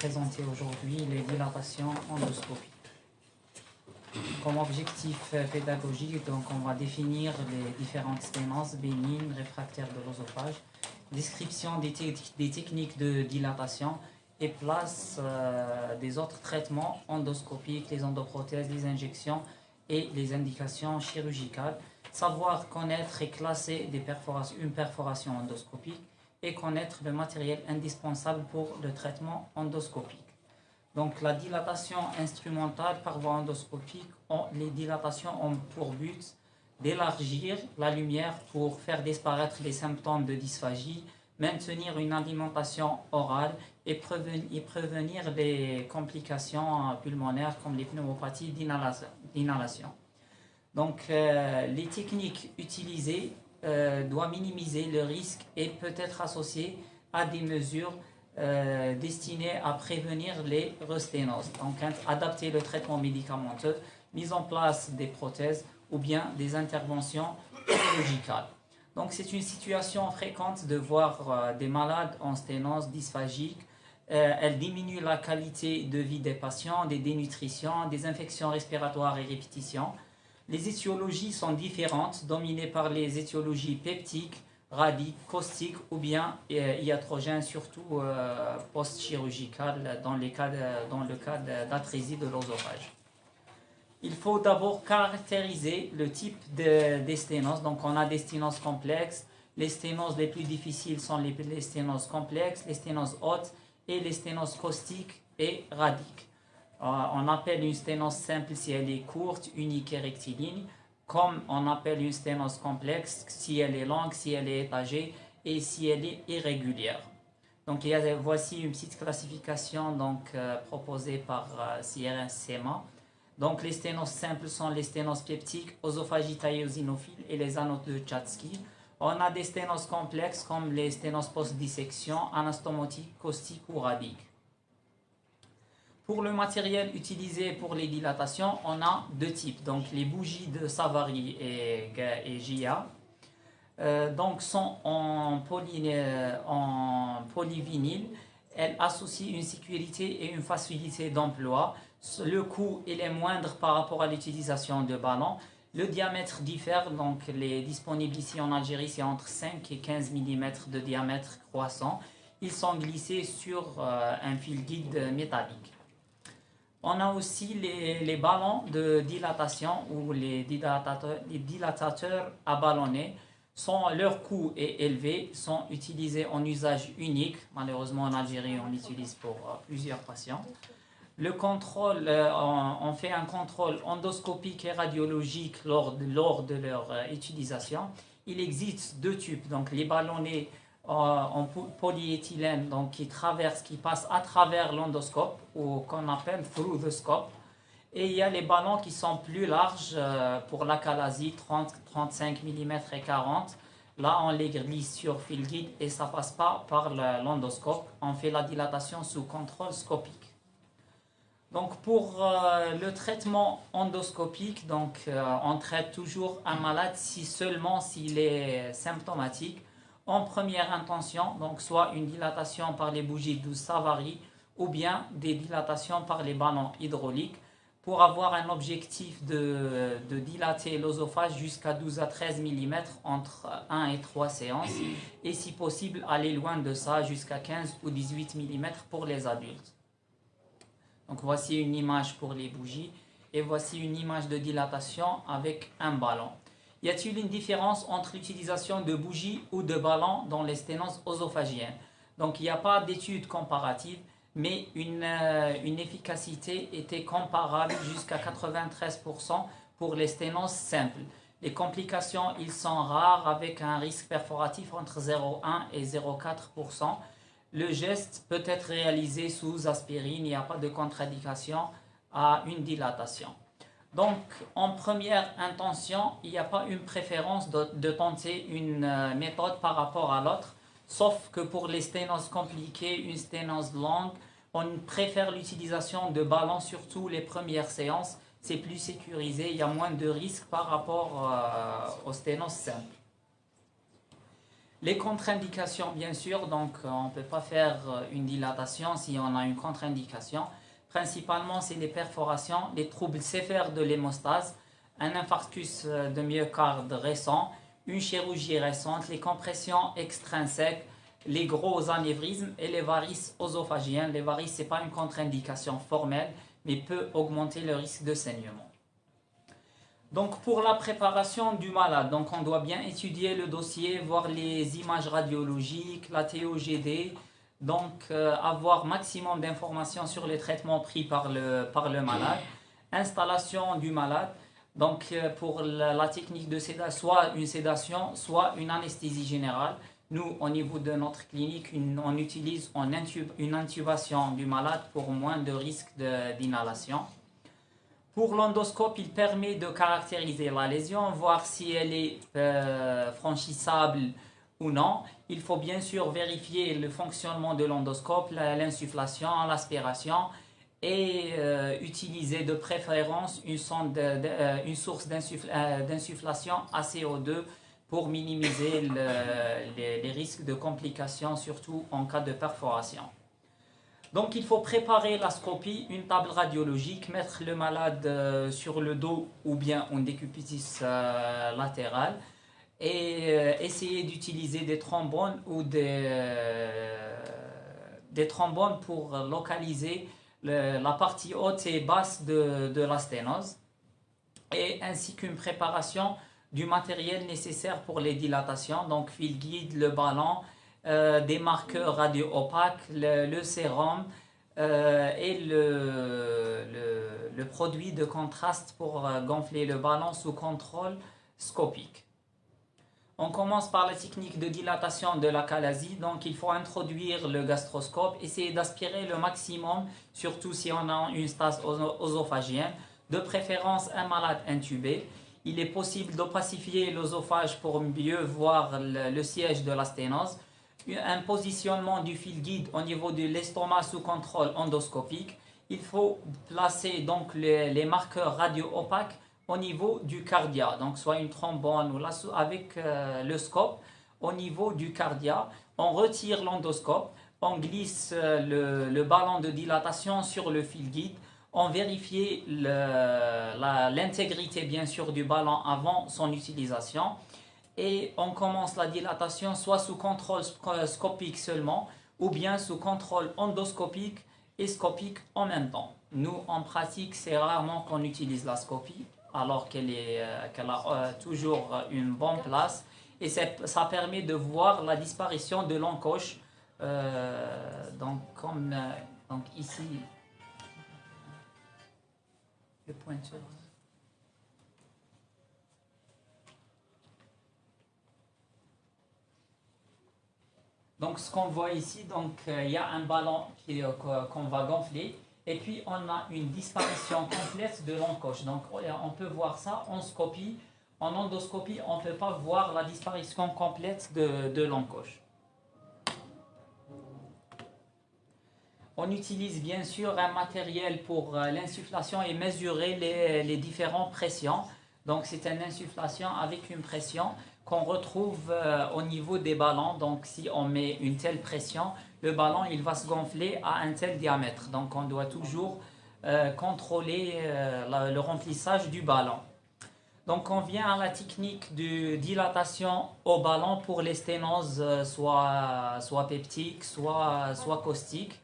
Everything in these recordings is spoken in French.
présenter aujourd'hui les dilatations endoscopiques. Comme objectif pédagogique, donc on va définir les différentes sténoses bénignes réfractaires de l'œsophage, description des techniques de dilatation et place des autres traitements endoscopiques, les endoprothèses, les injections et les indications chirurgicales, savoir connaître et classer une perforation endoscopique et connaître le matériel indispensable pour le traitement endoscopique. Donc la dilatation instrumentale par voie endoscopique, les dilatations ont pour but d'élargir la lumière pour faire disparaître les symptômes de dysphagie, maintenir une alimentation orale et prévenir les complications pulmonaires comme les pneumopathies d'inhalation. Donc les techniques utilisées doivent minimiser le risque et peut être associées à des mesures destinées à prévenir les resténoses. Donc adapter le traitement médicamenteux, mise en place des prothèses ou bien des interventions chirurgicales. Donc c'est une situation fréquente de voir des malades en sténose dysphagique. Elle diminue la qualité de vie des patients, des dénutritions, des infections respiratoires et répétitions. Les étiologies sont différentes, dominées par les étiologies peptiques, radiques, caustiques ou bien iatrogènes, surtout post-chirurgicales dans le cas d'atrésie de l'œsophage. Il faut d'abord caractériser le type des sténoses. Donc on a des sténoses complexes. Les sténoses les plus difficiles sont les sténoses complexes, les sténoses hautes et les sténoses caustiques et radiques. On appelle une sténose simple si elle est courte, unique et rectiligne, comme on appelle une sténose complexe si elle est longue, si elle est étagée et si elle est irrégulière. Donc voici une petite classification proposée par CRS-SEMA. Donc les sténoses simples sont les sténoses peptiques, œsophagites eosinophiles et les anotes de Chatsky. On a des sténoses complexes comme les sténoses post-dissection, anastomotiques, caustiques ou radiques. Pour le matériel utilisé pour les dilatations, on a deux types. Donc les bougies de Savary et GIA sont en polyvinyle. Elles associent une sécurité et une facilité d'emploi. Le coût est moindre par rapport à l'utilisation de ballons. Le diamètre diffère, donc les disponibles ici en Algérie, c'est entre 5 et 15 mm de diamètre croissant. Ils sont glissés sur un fil guide métallique. On a aussi les ballons de dilatation ou les dilatateurs à ballonner. Leur coût est élevé, sont utilisés en usage unique. Malheureusement en Algérie, on l'utilise pour plusieurs patients. Le contrôle, on fait un contrôle endoscopique et radiologique lors de leur utilisation. Il existe deux types, donc les ballonnés en polyéthylène, donc qui passent à travers l'endoscope, ou qu'on appelle through the scope. Et il y a les ballons qui sont plus larges pour l'achalasie, 30, 35 mm et 40. Là, on les glisse sur fil guide et ça passe pas par l'endoscope. On fait la dilatation sous contrôle scopique. Donc pour le traitement endoscopique, on traite toujours un malade seulement s'il est symptomatique. En première intention, donc soit une dilatation par les bougies de Savary ou bien des dilatations par les ballons hydrauliques pour avoir un objectif de dilater l'œsophage jusqu'à 12 à 13 mm entre 1 et 3 séances et si possible aller loin de ça jusqu'à 15 ou 18 mm pour les adultes. Donc voici une image pour les bougies et voici une image de dilatation avec un ballon. Y a-t-il une différence entre l'utilisation de bougies ou de ballons dans les sténoses œsophagiennes? Donc il n'y a pas d'études comparatives, mais une efficacité était comparable jusqu'à 93% pour les sténoses simples. Les complications, ils sont rares avec un risque perforatif entre 0,1 et 0,4%. Le geste peut être réalisé sous aspirine, il n'y a pas de contre-indication à une dilatation. Donc, en première intention, il n'y a pas une préférence de tenter une méthode par rapport à l'autre, sauf que pour les sténoses compliquées, une sténose longue, on préfère l'utilisation de ballons, surtout les premières séances. C'est plus sécurisé, il y a moins de risques par rapport aux sténoses simples. Les contre-indications, bien sûr, donc on ne peut pas faire une dilatation si on a une contre-indication. Principalement, c'est les perforations, les troubles sévères de l'hémostase, un infarctus de myocarde récent, une chirurgie récente, les compressions extrinsèques, les gros anévrismes et les varices œsophagiennes. Les varices, ce n'est pas une contre-indication formelle, mais peut augmenter le risque de saignement. Donc pour la préparation du malade, donc on doit bien étudier le dossier, voir les images radiologiques, la TOGD, donc avoir maximum d'informations sur les traitements pris par le malade, installation du malade, donc pour la technique de sédation, soit une sédation, soit une anesthésie générale. Nous, au niveau de notre clinique, on utilise une intubation du malade pour moins de risque d'inhalation. Pour l'endoscope, il permet de caractériser la lésion, voir si elle est franchissable ou non. Il faut bien sûr vérifier le fonctionnement de l'endoscope, l'insufflation, l'aspiration et utiliser de préférence une source d'insufflation à CO2 pour minimiser les risques de complications, surtout en cas de perforation. Donc il faut préparer la scopie, une table radiologique, mettre le malade sur le dos ou bien en décubitus latéral et essayer d'utiliser des trombones ou des trombones pour localiser la partie haute et basse de la sténose, et ainsi qu'une préparation du matériel nécessaire pour les dilatations, donc fil guide, le ballon, des marqueurs radio-opaques, le sérum et le produit de contraste pour gonfler le ballon sous contrôle scopique. On commence par la technique de dilatation de la chalasie. Donc il faut introduire le gastroscope, essayer d'aspirer le maximum, surtout si on a une stase œsophagienne, de préférence un malade intubé. Il est possible d'opacifier l'œsophage pour mieux voir le siège de la sténose. Un positionnement du fil guide au niveau de l'estomac sous contrôle endoscopique. Il faut placer donc les marqueurs radio-opaques au niveau du cardia, donc soit une trombone ou avec le scope au niveau du cardia. On retire l'endoscope, on glisse le ballon de dilatation sur le fil guide. On vérifie l'intégrité bien sûr du ballon avant son utilisation. Et on commence la dilatation soit sous contrôle scopique seulement ou bien sous contrôle endoscopique et scopique en même temps. Nous, en pratique, c'est rarement qu'on utilise la scopie alors qu'elle a toujours une bonne place, et ça permet de voir la disparition de l'encoche. Donc ici, le pointeur. Donc ce qu'on voit ici, donc il y a un ballon qu'on va gonfler, et puis on a une disparition complète de l'encoche. Donc on peut voir ça en scopie. En endoscopie, on ne peut pas voir la disparition complète de l'encoche. On utilise bien sûr un matériel pour l'insufflation et mesurer les différentes pressions. Donc c'est une insufflation avec une pression qu'on retrouve au niveau des ballons. Donc si on met une telle pression, le ballon il va se gonfler à un tel diamètre. Donc on doit toujours contrôler le remplissage du ballon. Donc on vient à la technique de dilatation au ballon pour les sténoses soit peptiques, soit caustiques.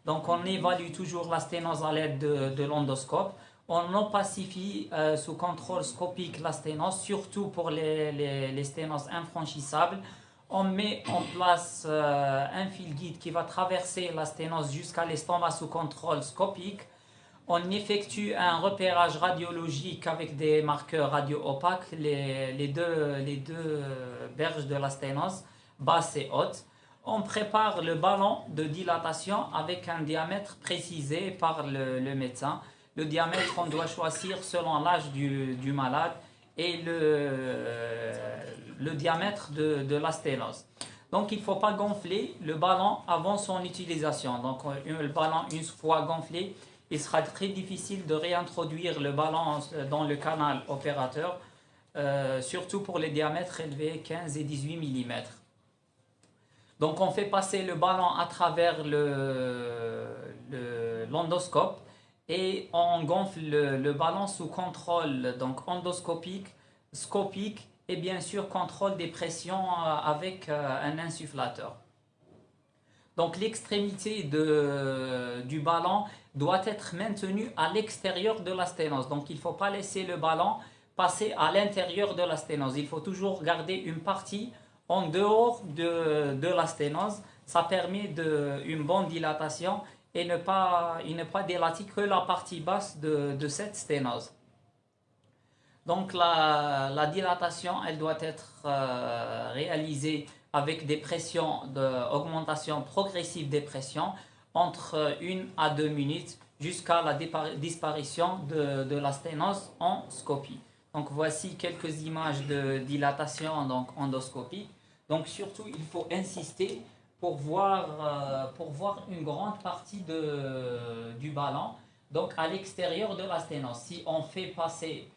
Donc on évalue toujours la sténose à l'aide de l'endoscope. On opacifie sous contrôle scopique la sténose, surtout pour les sténoses infranchissables. On met en place un fil guide qui va traverser la sténose jusqu'à l'estomac sous contrôle scopique. On effectue un repérage radiologique avec des marqueurs radio-opaques, les deux berges de la sténose, basse et haute. On prépare le ballon de dilatation avec un diamètre précisé par le médecin. Le diamètre, on doit choisir selon l'âge du malade et le diamètre de la sténose. Donc il ne faut pas gonfler le ballon avant son utilisation. Donc le ballon, une fois gonflé, il sera très difficile de réintroduire le ballon dans le canal opérateur, surtout pour les diamètres élevés, 15 et 18 mm. Donc on fait passer le ballon à travers l'endoscope et on gonfle le ballon sous contrôle donc endoscopique, scopique et bien sûr contrôle des pressions avec un insufflateur. Donc l'extrémité du ballon doit être maintenue à l'extérieur de la sténose. Donc il ne faut pas laisser le ballon passer à l'intérieur de la sténose. Il faut toujours garder une partie en dehors de la sténose. Ça permet une bonne dilatation et ne pas dilater que la partie basse de cette sténose. Donc la dilatation, elle doit être réalisée avec des pressions d'augmentation progressive des pressions entre 1 à 2 minutes jusqu'à la disparition de la sténose en scopie. Donc voici quelques images de dilatation donc endoscopique. Donc surtout il faut insister pour voir une grande partie du ballon donc à l'extérieur de la sténose. Si on fait passer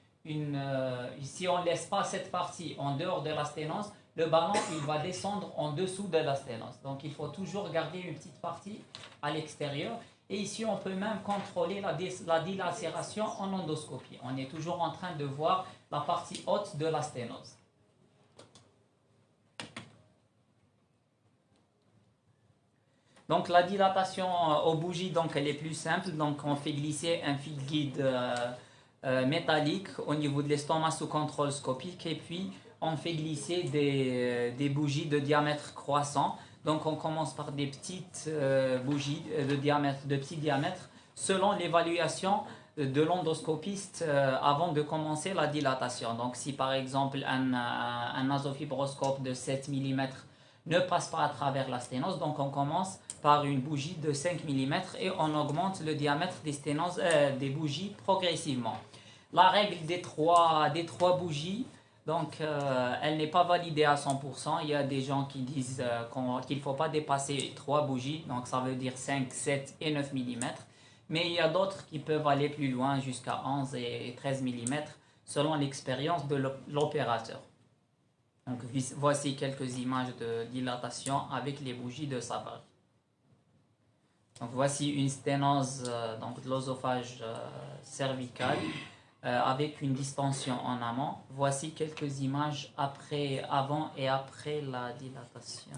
si on laisse pas cette partie en dehors de la sténose, le ballon il va descendre en dessous de la sténose. Donc il faut toujours garder une petite partie à l'extérieur. Et ici on peut même contrôler la dilacération en endoscopie. On est toujours en train de voir la partie haute de la sténose. Donc la dilatation aux bougies, donc elle est plus simple. Donc on fait glisser un fil guide métallique au niveau de l'estomac sous contrôle scopique et puis on fait glisser des bougies de diamètre croissant. Donc on commence par des petites bougies de petit diamètre selon l'évaluation de l'endoscopiste avant de commencer la dilatation. Donc si par exemple un nasofibroscope de 7 mm ne passe pas à travers la sténose, donc on commence par une bougie de 5 mm et on augmente le diamètre des bougies progressivement. La règle des trois bougies, donc elle n'est pas validée à 100%. Il y a des gens qui disent qu'il ne faut pas dépasser 3 bougies, donc ça veut dire 5, 7 et 9 mm. Mais il y a d'autres qui peuvent aller plus loin jusqu'à 11 et 13 mm selon l'expérience de l'opérateur. Donc voici quelques images de dilatation avec les bougies de Savary. Donc voici une sténose donc de l'œsophage cervical avec une distension en amont. Voici quelques images avant et après la dilatation.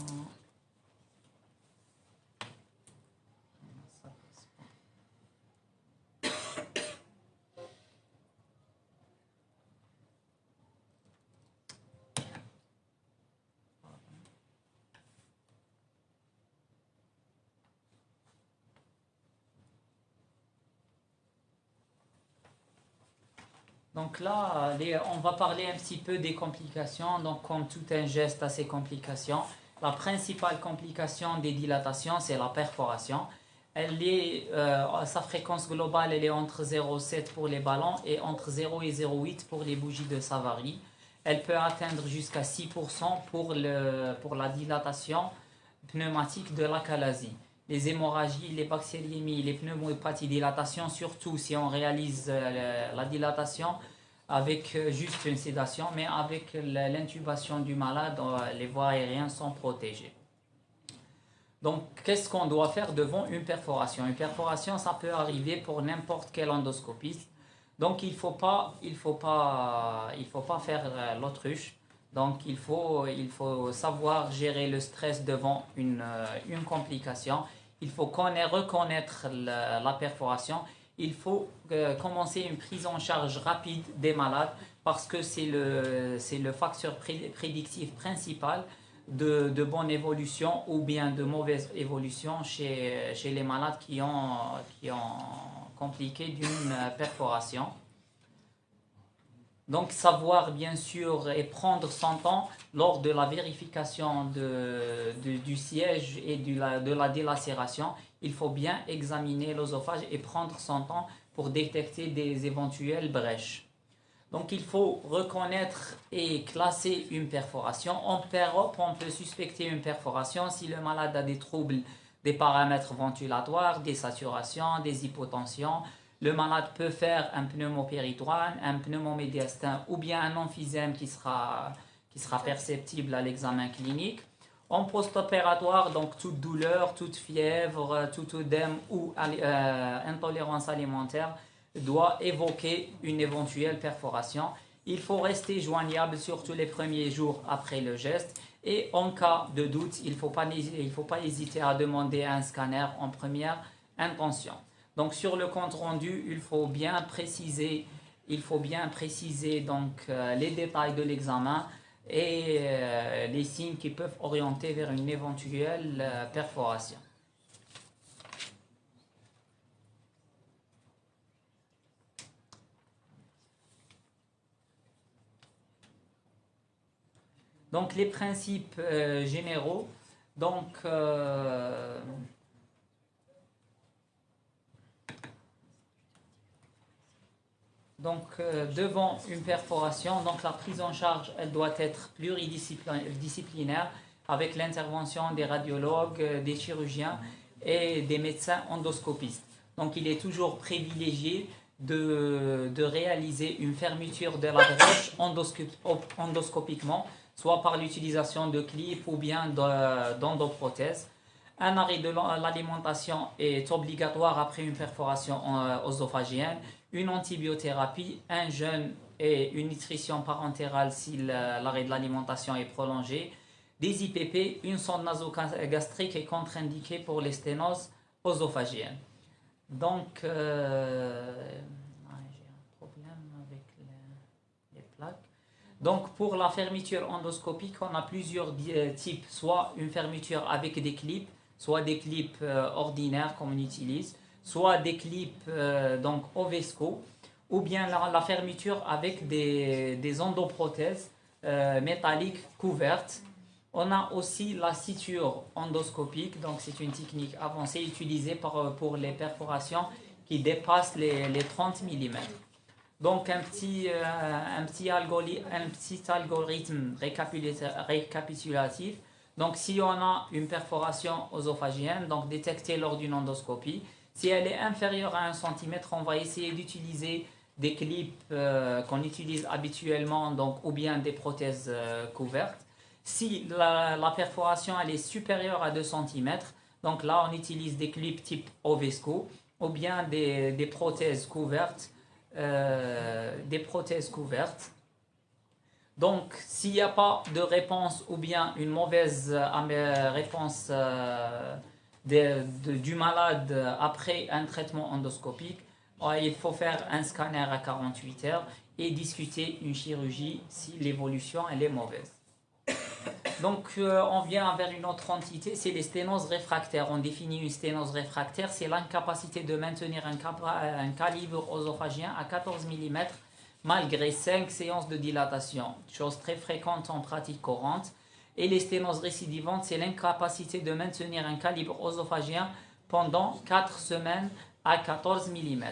Donc là, on va parler un petit peu des complications. Donc comme tout un geste à ces complications, la principale complication des dilatations, c'est la perforation. Sa fréquence globale, elle est entre 0,7 pour les ballons et entre 0 et 0,8 pour les bougies de Savary. Elle peut atteindre jusqu'à 6% pour la dilatation pneumatique de l'achalasie. Les hémorragies, les bactériémies, les pneumopathies, dilatation, surtout si on réalise la dilatation avec juste une sédation, mais avec l'intubation du malade, les voies aériennes sont protégées. Donc, qu'est-ce qu'on doit faire devant une perforation? Une perforation, ça peut arriver pour n'importe quel endoscopiste. Donc, il faut pas faire l'autruche. Donc il faut savoir gérer le stress devant une complication. Il faut reconnaître la perforation. Il faut commencer une prise en charge rapide des malades parce que c'est le facteur prédictif principal de bonne évolution ou bien de mauvaise évolution chez les malades qui ont compliqué d'une perforation. Donc savoir bien sûr et prendre son temps lors de la vérification du siège et de la délacération. Il faut bien examiner l'œsophage et prendre son temps pour détecter des éventuelles brèches. Donc il faut reconnaître et classer une perforation. En pré-op, on peut suspecter une perforation si le malade a des troubles des paramètres ventilatoires, des saturations, des hypotensions. Le malade peut faire un pneumopéritoine, un pneumomédiastin ou bien un emphysème qui sera perceptible à l'examen clinique. En post-opératoire, donc toute douleur, toute fièvre, tout œdème ou intolérance alimentaire doit évoquer une éventuelle perforation. Il faut rester joignable surtout les premiers jours après le geste. Et en cas de doute, il ne faut pas hésiter à demander un scanner en première intention. Donc sur le compte rendu, il faut bien préciser donc, les détails de l'examen et les signes qui peuvent orienter vers une éventuelle perforation. Donc les principes généraux, donc devant une perforation, donc la prise en charge, elle doit être pluridisciplinaire avec l'intervention des radiologues, des chirurgiens et des médecins endoscopistes. Donc il est toujours privilégié de réaliser une fermeture de la broche endoscopiquement, soit par l'utilisation de clips ou bien d'endoprothèses. Un arrêt de l'alimentation est obligatoire après une perforation œsophagienne, une antibiothérapie, un jeûne et une nutrition parentérale si l'arrêt de l'alimentation est prolongé, des IPP, une sonde nasogastrique est contre-indiquée pour les sténoses œsophagiennes. Donc, j'ai un problème avec les plaques. Donc, pour la fermeture endoscopique, on a plusieurs types, soit une fermeture avec des clips, soit des clips ordinaires comme on utilise, soit des clips donc Ovesco, ou bien la fermeture avec des endoprothèses métalliques couvertes. On a aussi la suture endoscopique, donc c'est une technique avancée utilisée pour les perforations qui dépassent les 30 mm. Donc un petit algorithme récapitulatif. Donc si on a une perforation œsophagienne, donc détectée lors d'une endoscopie, si elle est inférieure à 1 cm, on va essayer d'utiliser des clips qu'on utilise habituellement, donc, ou bien des prothèses couvertes. Si la perforation elle est supérieure à 2 cm, donc là on utilise des clips type Ovesco ou bien des prothèses couvertes. Donc s'il n'y a pas de réponse ou bien une mauvaise réponse du malade après un traitement endoscopique, il faut faire un scanner à 48 heures et discuter une chirurgie si l'évolution elle est mauvaise. Donc on vient vers une autre entité, c'est les sténoses réfractaires. On définit une sténose réfractaire, c'est l'incapacité de maintenir un calibre œsophagien à 14 mm malgré 5 séances de dilatation, chose très fréquente en pratique courante. Et les sténoses récidivantes, c'est l'incapacité de maintenir un calibre œsophagien pendant 4 semaines à 14 mm.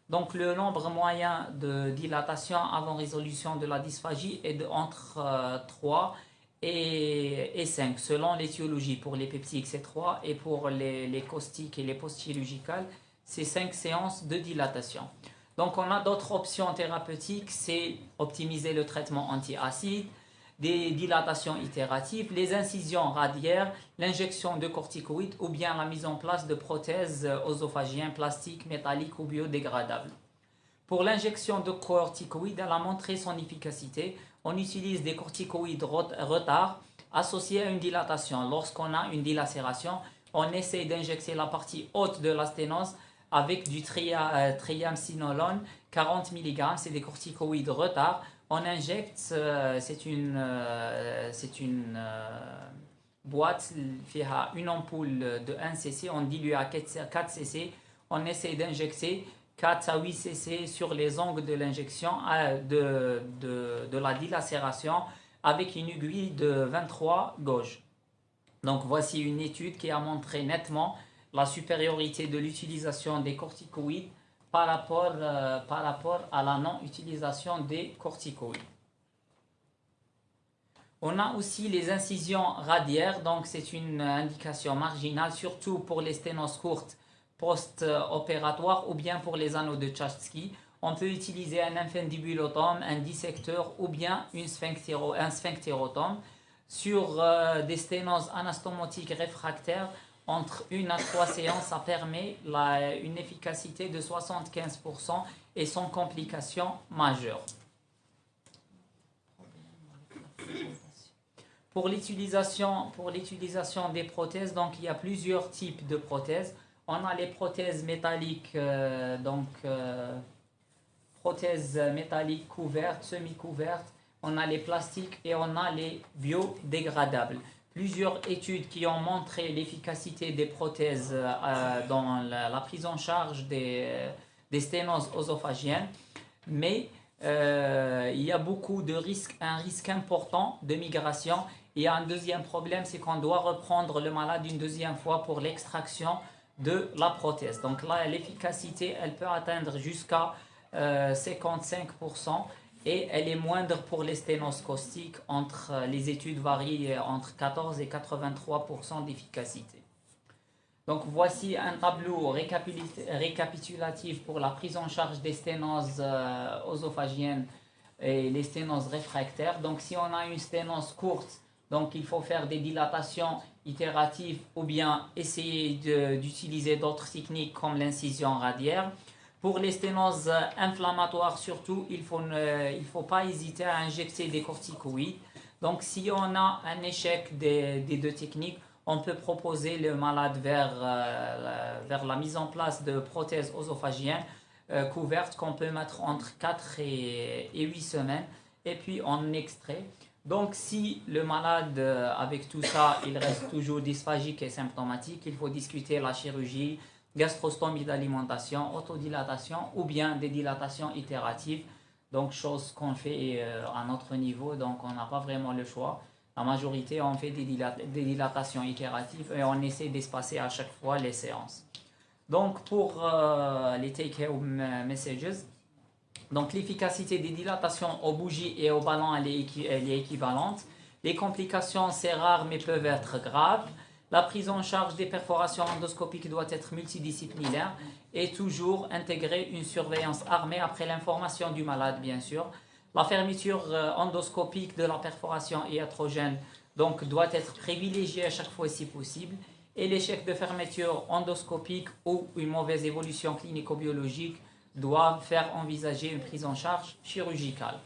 Donc le nombre moyen de dilatation avant résolution de la dysphagie est entre 3 et 5 selon l'étiologie. Pour les peptiques c'est 3 et pour les caustiques et les post-chirurgicales c'est 5 séances de dilatation. Donc on a d'autres options thérapeutiques, c'est optimiser le traitement antiacide, des dilatations itératives, les incisions radiaires, l'injection de corticoïdes ou bien la mise en place de prothèses œsophagiennes plastiques, métalliques ou biodégradables. Pour l'injection de corticoïdes, elle a montré son efficacité. On utilise des corticoïdes retard associés à une dilatation. Lorsqu'on a une dilacération, on essaie d'injecter la partie haute de la sténose avec du triamcinolone, 40 mg, c'est des corticoïdes retard. On injecte, c'est une boîte qui a une ampoule de 1 cc, on dilue à 4 cc, on essaie d'injecter 4 à 8 cc sur les angles de l'injection de la dilacération avec une aiguille de 23 gauge. Donc voici une étude qui a montré nettement la supériorité de l'utilisation des corticoïdes par rapport à la non-utilisation des corticoïdes. On a aussi les incisions radiaires, donc c'est une indication marginale, surtout pour les sténoses courtes post-opératoires ou bien pour les anneaux de Tchatsky. On peut utiliser un infundibulotome, un dissecteur ou bien un sphinctérotome. sur des sténoses anastomotiques réfractaires, entre 1 à 3 séances, ça permet une efficacité de 75% et sans complications majeures. Pour l'utilisation des prothèses, donc il y a plusieurs types de prothèses. On a les prothèses métalliques, prothèses métalliques couvertes, semi-couvertes. On a les plastiques et on a les biodégradables. Plusieurs études qui ont montré l'efficacité des prothèses dans la prise en charge des sténoses œsophagiennes, mais il y a beaucoup de risques, un risque important de migration. Et un deuxième problème, c'est qu'on doit reprendre le malade une deuxième fois pour l'extraction de la prothèse. Donc là, l'efficacité, elle peut atteindre jusqu'à 55%. Et elle est moindre pour les sténoses caustiques. Les études varient entre 14 et 83% d'efficacité. Donc voici un tableau récapitulatif pour la prise en charge des sténoses œsophagiennes et les sténoses réfractaires. Donc si on a une sténose courte, donc il faut faire des dilatations itératives ou bien essayer d'utiliser d'autres techniques comme l'incision radiaire. Pour les sténoses inflammatoires surtout, il faut pas hésiter à injecter des corticoïdes. Donc si on a un échec des deux techniques, on peut proposer le malade vers la mise en place de prothèses œsophagiennes couvertes qu'on peut mettre entre 4 et 8 semaines et puis on extrait. Donc si le malade avec tout ça, il reste toujours dysphagique et symptomatique, il faut discuter la chirurgie, gastrostomie d'alimentation, autodilatation ou bien des dilatations itératives. Donc chose qu'on fait à notre niveau, donc on n'a pas vraiment le choix. La majorité, on fait des dilatations itératives et on essaie d'espacer à chaque fois les séances. Donc pour les take-home messages, donc l'efficacité des dilatations aux bougies et aux ballons, elle est équivalente. Les complications, c'est rare mais peuvent être graves. La prise en charge des perforations endoscopiques doit être multidisciplinaire et toujours intégrer une surveillance armée après l'information du malade, bien sûr. La fermeture endoscopique de la perforation iatrogène donc, doit être privilégiée à chaque fois si possible. Et l'échec de fermeture endoscopique ou une mauvaise évolution clinico-biologique doivent faire envisager une prise en charge chirurgicale.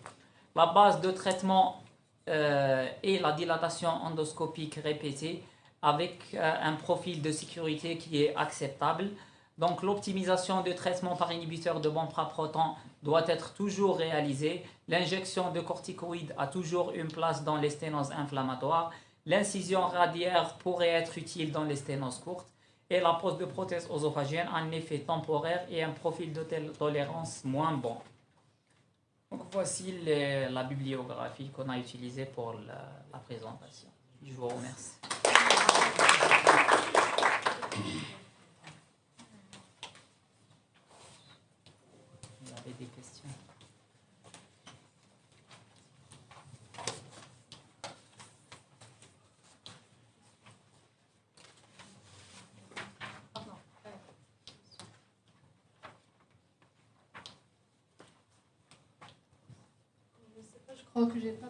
La base de traitement est la dilatation endoscopique répétée avec un profil de sécurité qui est acceptable. Donc l'optimisation de traitement par inhibiteur de bêta-proton doit être toujours réalisée. L'injection de corticoïdes a toujours une place dans les sténoses inflammatoires. L'incision radiaire pourrait être utile dans les sténoses courtes. Et la pose de prothèse œsophagienne a un effet temporaire et un profil de tolérance moins bon. Donc voici la bibliographie qu'on a utilisée pour la présentation. Je vous remercie. Vous avez des questions? Je sais pas, je crois que j'ai pas